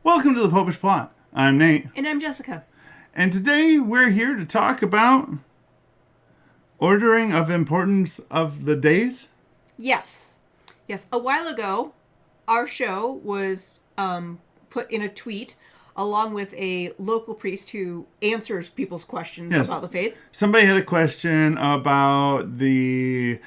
Welcome to the Popish Plot. I'm Nate. And I'm Jessica. And today we're here to talk about ordering of importance of the days. Yes. A while ago, our show was put in a tweet along with a local priest who answers people's questions about the faith. Somebody had a question about the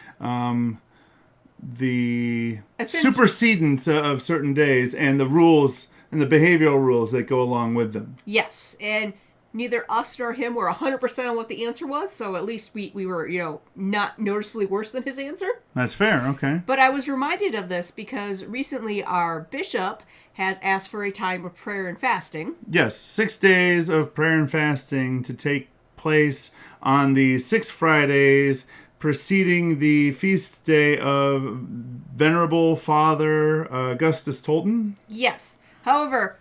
supersedence of certain days and the rules and the behavioral rules that go along with them. Yes, and neither us nor him were 100% on what the answer was, so at least we were, not noticeably worse than his answer. That's fair, okay. But I was reminded of this because recently our bishop has asked for a time of prayer and fasting. Yes, 6 days of prayer and fasting to take place on the 6 Fridays preceding the feast day of Venerable Father Augustus Tolton. Yes. However,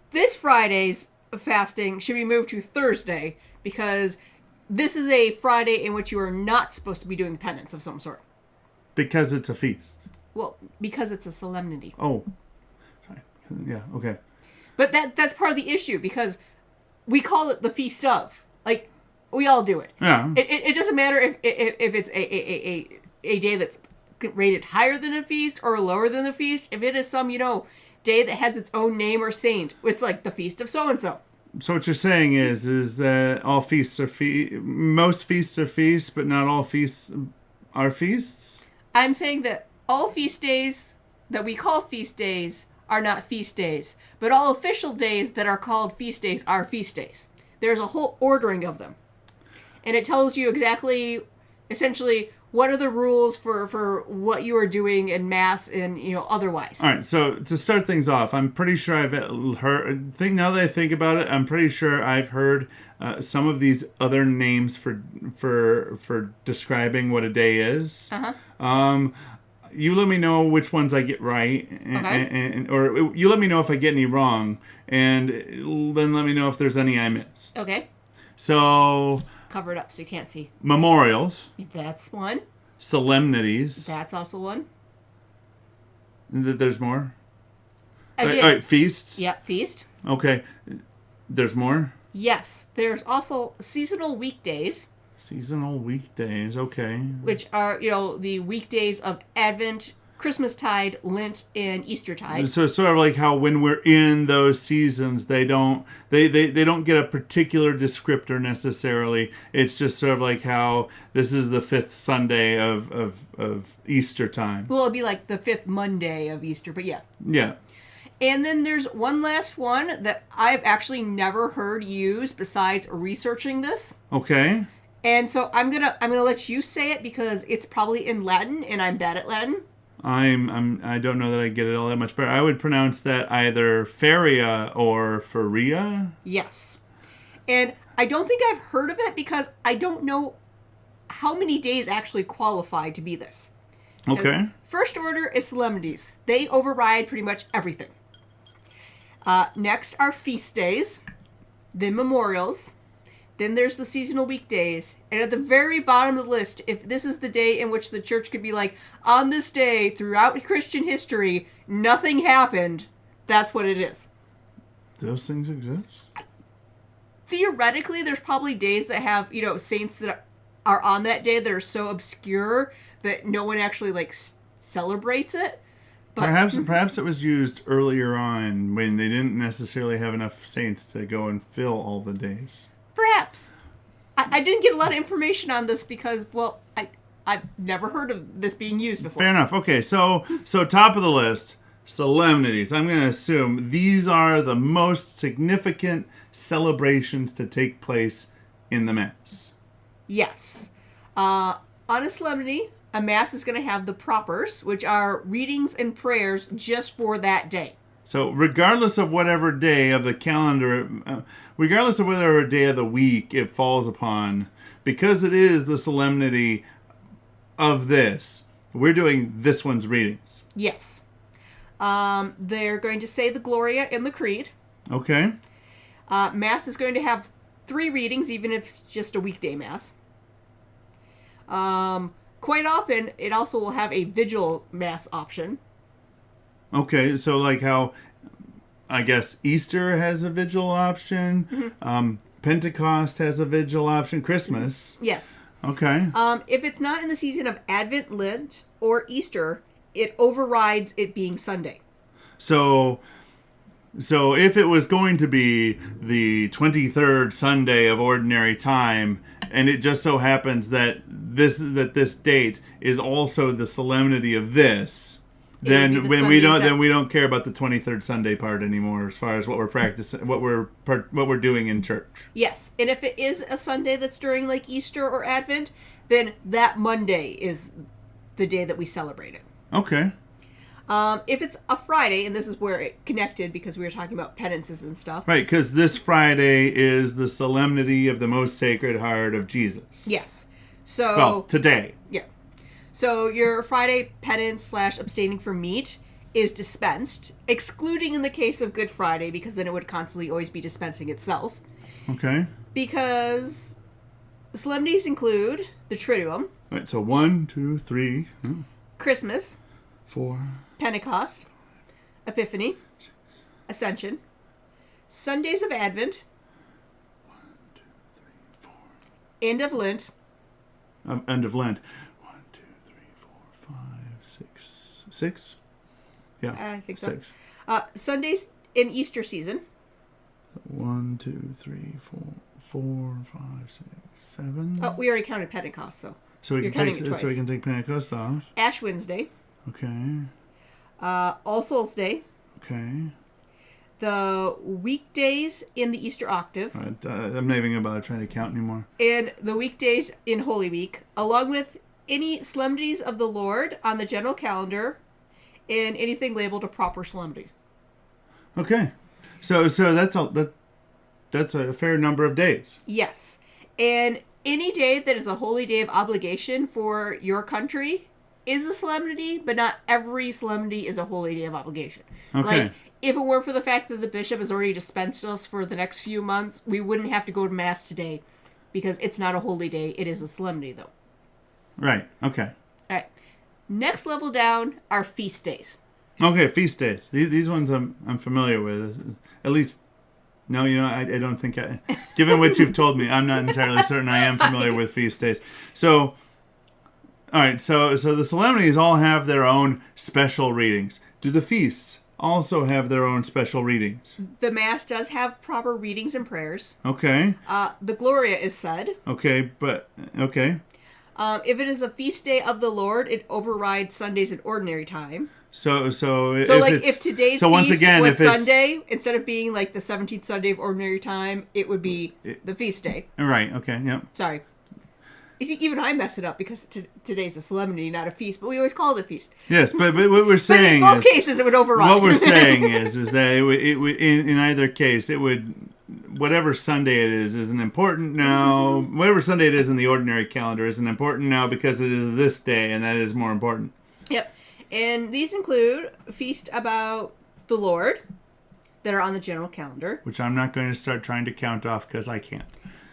this Friday's fasting should be moved to Thursday because this is a Friday in which you are not supposed to be doing penance of some sort. Because it's a feast. Well, because it's a solemnity. Oh. Sorry. Yeah, okay. But that's part of the issue because we call it the feast of. Like, we all do it. Yeah. It doesn't matter if it's a day that's rated higher than a feast or lower than a feast. If it is some, day that has its own name or saint, it's like the feast of so-and-so. So what you're saying is that all feasts are most feasts are feasts, but not all feasts are feasts? I'm saying that all feast days that we call feast days are not feast days, but all official days that are called feast days are feast days. There's a whole ordering of them. And it tells you exactly, essentially, what are the rules for what you are doing in Mass and, otherwise. All right, so to start things off, I'm pretty sure I've heard, now that I think about it, I'm pretty sure I've heard some of these other names for describing what a day is. Uh-huh. You let me know which ones I get right, or you let me know if I get any wrong, and then let me know if there's any I missed. Okay. So... Cover it up so you can't see. Memorials. That's one. Solemnities. That's also one. There's more? Again, all right, feasts. Yep, feast. Okay. There's more? Yes. There's also seasonal weekdays. Seasonal weekdays, okay. Which are, the weekdays of Advent, Christmastide, Lent, and Eastertide. So it's sort of like how when we're in those seasons, they don't get a particular descriptor necessarily. It's just sort of like how this is the 5th Sunday of Easter time. Well, it'd be like the 5th Monday of Easter, but yeah. Yeah. And then there's one last one that I've actually never heard used besides researching this. Okay. And so I'm gonna let you say it because it's probably in Latin and I'm bad at Latin. I don't know that I get it all that much better. I would pronounce that either Feria or Feria. Yes. And I don't think I've heard of it because I don't know how many days actually qualify to be this. Okay. First order is solemnities. They override pretty much everything. Next are feast days, then memorials, then there's the seasonal weekdays. And at the very bottom of the list, if this is the day in which the church could be like, on this day, throughout Christian history, nothing happened, that's what it is. Those things exist? Theoretically, there's probably days that have, saints that are on that day that are so obscure that no one actually, celebrates it. But Perhaps it was used earlier on when they didn't necessarily have enough saints to go and fill all the days. Perhaps. I didn't get a lot of information on this because, well, I've never heard of this being used before. Fair enough. Okay, so top of the list, solemnities. I'm going to assume these are the most significant celebrations to take place in the Mass. Yes. On a solemnity, a Mass is going to have the propers, which are readings and prayers just for that day. So regardless of whatever day of the calendar, regardless of whatever day of the week it falls upon, because it is the solemnity of this, we're doing this one's readings. Yes. They're going to say the Gloria and the Creed. Okay. Mass is going to have 3 readings, even if it's just a weekday Mass. Quite often, it also will have a vigil Mass option. Okay, so like how I guess Easter has a vigil option. Pentecost has a vigil option. Christmas. Yes. Okay. If it's not in the season of Advent, Lent, or Easter, it overrides it being Sunday. So if it was going to be the 23rd Sunday of Ordinary Time, and it just so happens that this date is also the solemnity of this, then we don't care about the 23rd Sunday part anymore as far as what we're practicing, what we're doing in church. Yes, and if it is a Sunday that's during like Easter or Advent, then that Monday is the day that we celebrate it. Okay. If it's a Friday, and this is where it connected because we were talking about penances and stuff. Right, because this Friday is the solemnity of the most sacred heart of Jesus. Yes. So. Well, today. Yeah. So your Friday penance / abstaining from meat is dispensed, excluding in the case of Good Friday, because then it would constantly always be dispensing itself. Okay. Because solemnities include the Triduum. Right, so 1, 2, 3. Christmas. 4. Pentecost, Epiphany, Ascension, Sundays of Advent, 1, 2, 3, 4. End of Lent. End of Lent. 1, 2, 3, 4, 5, 6. 6? Yeah. I think so. 6. Sundays in Easter season. 1, 2, 3, 4, 4, 5, 6, 7. Oh, we already counted Pentecost, so we can take Pentecost off. Ash Wednesday. Okay. All Souls Day. Okay. The weekdays in the Easter octave. Right, I'm not even going to bother trying to count anymore. And the weekdays in Holy Week, along with any solemnities of the Lord on the general calendar and anything labeled a proper solemnity. Okay. So that's a fair number of days. Yes. And any day that is a holy day of obligation for your country is a solemnity, but not every solemnity is a holy day of obligation. Okay. Like, if it weren't for the fact that the bishop has already dispensed us for the next few months, we wouldn't have to go to Mass today because it's not a holy day. It is a solemnity, though. Right. Okay. All right. Next level down are feast days. Okay, feast days. These ones I'm familiar with. At least, no, I don't think given what you've told me, I'm not entirely certain I am familiar with feast days. So, all right, so the solemnities all have their own special readings. Do the feasts also have their own special readings? The Mass does have proper readings and prayers. Okay. The Gloria is said. Okay, okay. If it is a feast day of the Lord, it overrides Sundays in ordinary time. So if today's once feast again, was if it's Sunday, instead of being like the 17th Sunday of ordinary time, it would be the feast day. Right, okay, yep. Sorry. You see, even I mess it up because today's a solemnity, not a feast, but we always call it a feast. Yes, but what we're saying but in both cases, it would override. What we're saying is that it would in either case, it would, whatever Sunday it is isn't important now. Whatever Sunday it is in the ordinary calendar isn't important now because it is this day, and that is more important. Yep. And these include feast about the Lord that are on the general calendar. Which I'm not going to start trying to count off because I can't.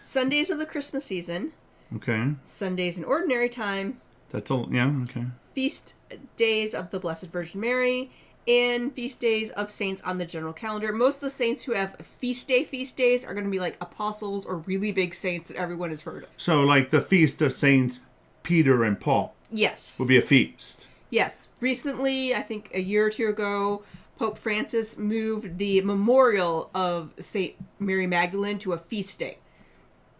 Sundays of the Christmas season. Okay. Sundays in ordinary time. That's all. Yeah, okay. Feast days of the Blessed Virgin Mary. And feast days of saints on the general calendar. Most of the saints who have feast days are going to be like apostles or really big saints that everyone has heard of. So like the feast of Saints Peter and Paul. Yes. Will be a feast. Yes. Recently, I think a year or two ago, Pope Francis moved the memorial of St. Mary Magdalene to a feast day.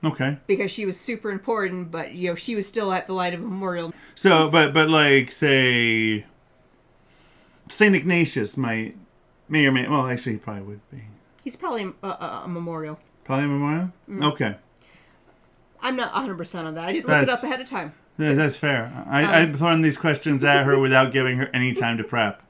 Okay. Because she was super important, but she was still at the light of a memorial. So, but like say, Saint Ignatius may or may, well, actually he probably would be. He's probably a memorial. Probably a memorial? Okay. I'm not 100% on that. I didn't look it up ahead of time. That's fair. I've thrown these questions at her without giving her any time to prep.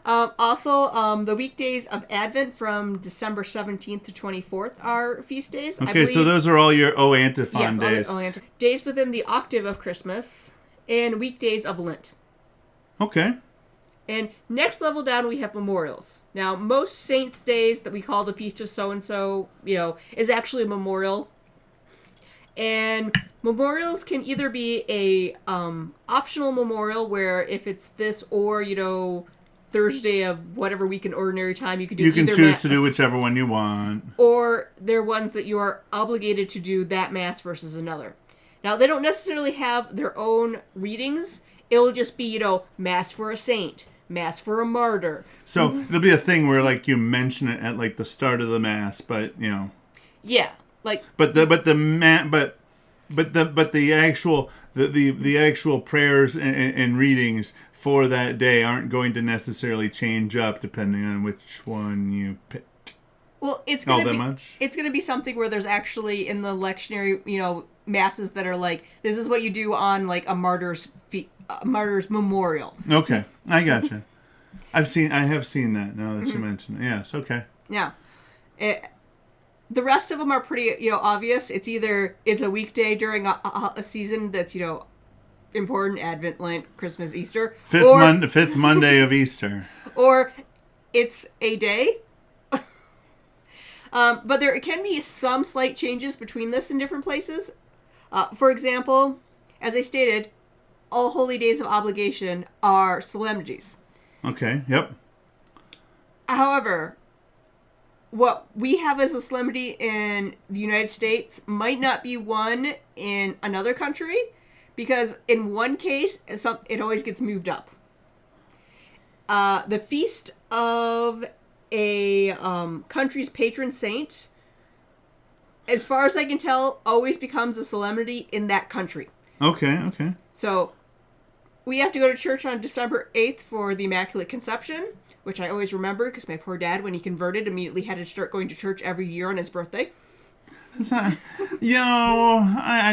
Also, the weekdays of Advent from December 17th to 24th are feast days. Okay, so those are all your O antiphon days. Yes, days within the octave of Christmas and weekdays of Lent. Okay. And next level down, we have memorials. Now, most saints' days that we call the feast of so-and-so, is actually a memorial. And memorials can either be a optional memorial where if it's this or, Thursday of whatever week in ordinary time. You can do You can either choose mass, to do whichever one you want. or they're ones that you are obligated to do that mass versus another. Now, they don't necessarily have their own readings. It'll just be, mass for a saint, mass for a martyr. So it'll be a thing where like you mention it at like the start of the mass, but Yeah, like but the actual prayers and readings for that day aren't going to necessarily change up depending on which one you pick. well, it's All gonna that be much? it's gonna be something where there's actually in the lectionary, masses that are like, this is what you do on like a martyr's memorial. Okay, I gotcha. I have seen that now that you mention it. Yes, okay. Yeah. The rest of them are pretty, obvious. It's either it's a weekday during a season that's, important, Advent, Lent, Christmas, Easter. Fifth Monday of Easter. Or it's a day. But there can be some slight changes between this in different places. For example, as I stated, all holy days of obligation are solemnities. Okay, yep. However, what we have as a solemnity in the United States might not be one in another country, because in one case, it always gets moved up. The feast of a country's patron saint, as far as I can tell, always becomes a solemnity in that country. Okay. So we have to go to church on December 8th for the Immaculate Conception, which I always remember because my poor dad, when he converted, immediately had to start going to church every year on his birthday. I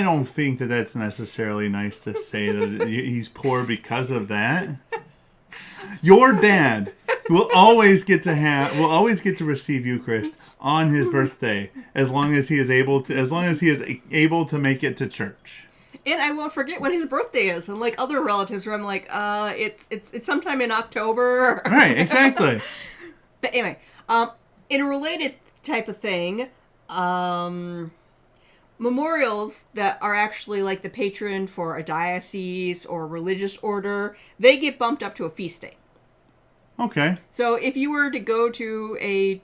don't think that that's necessarily nice to say that he's poor because of that. Your dad will always get to receive Eucharist on his birthday as long as he is able to make it to church. And I won't forget when his birthday is, and like other relatives where I'm like, it's sometime in October. Right, exactly. But anyway, in a related type of thing, memorials that are actually like the patron for a diocese or a religious order, they get bumped up to a feast day. Okay. So if you were to go to a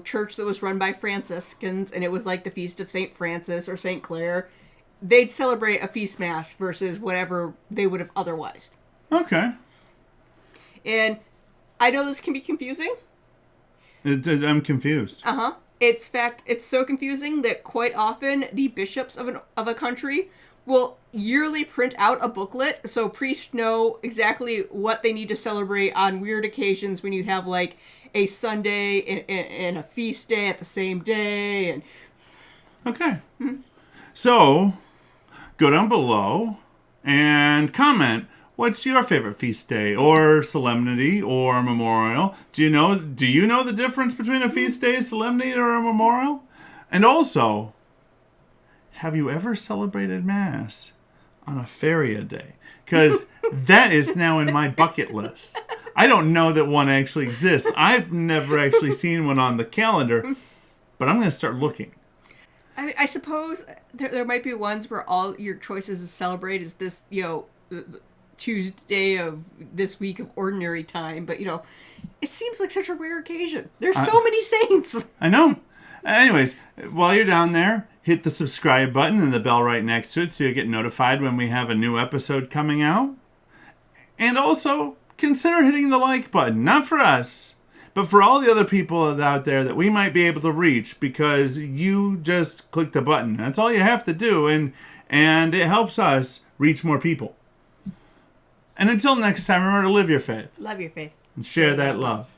church that was run by Franciscans and it was like the feast of St. Francis or St. Clare, they'd celebrate a feast mass versus whatever they would have otherwise. Okay. And I know this can be confusing. I'm confused. It's so confusing that quite often the bishops of a country will yearly print out a booklet so priests know exactly what they need to celebrate on weird occasions when you have like a Sunday and a feast day at the same day. And okay. So go down below and comment. What's your favorite feast day or solemnity or memorial? Do you know the difference between a feast day, solemnity, or a memorial? And also, have you ever celebrated Mass on a Feria day? Because that is now in my bucket list. I don't know that one actually exists. I've never actually seen one on the calendar, but I'm going to start looking. I suppose there might be ones where all your choices to celebrate is this, Tuesday of this week of ordinary time, but it seems like such a rare occasion. There's so many saints. I know. Anyways, while you're down there, hit the subscribe button and the bell right next to it so you get notified when we have a new episode coming out. And also, consider hitting the like button, not for us, but for all the other people out there that we might be able to reach because you just clicked a button. That's all you have to do, and it helps us reach more people. And until next time, remember to live your faith. Love your faith. And share that love.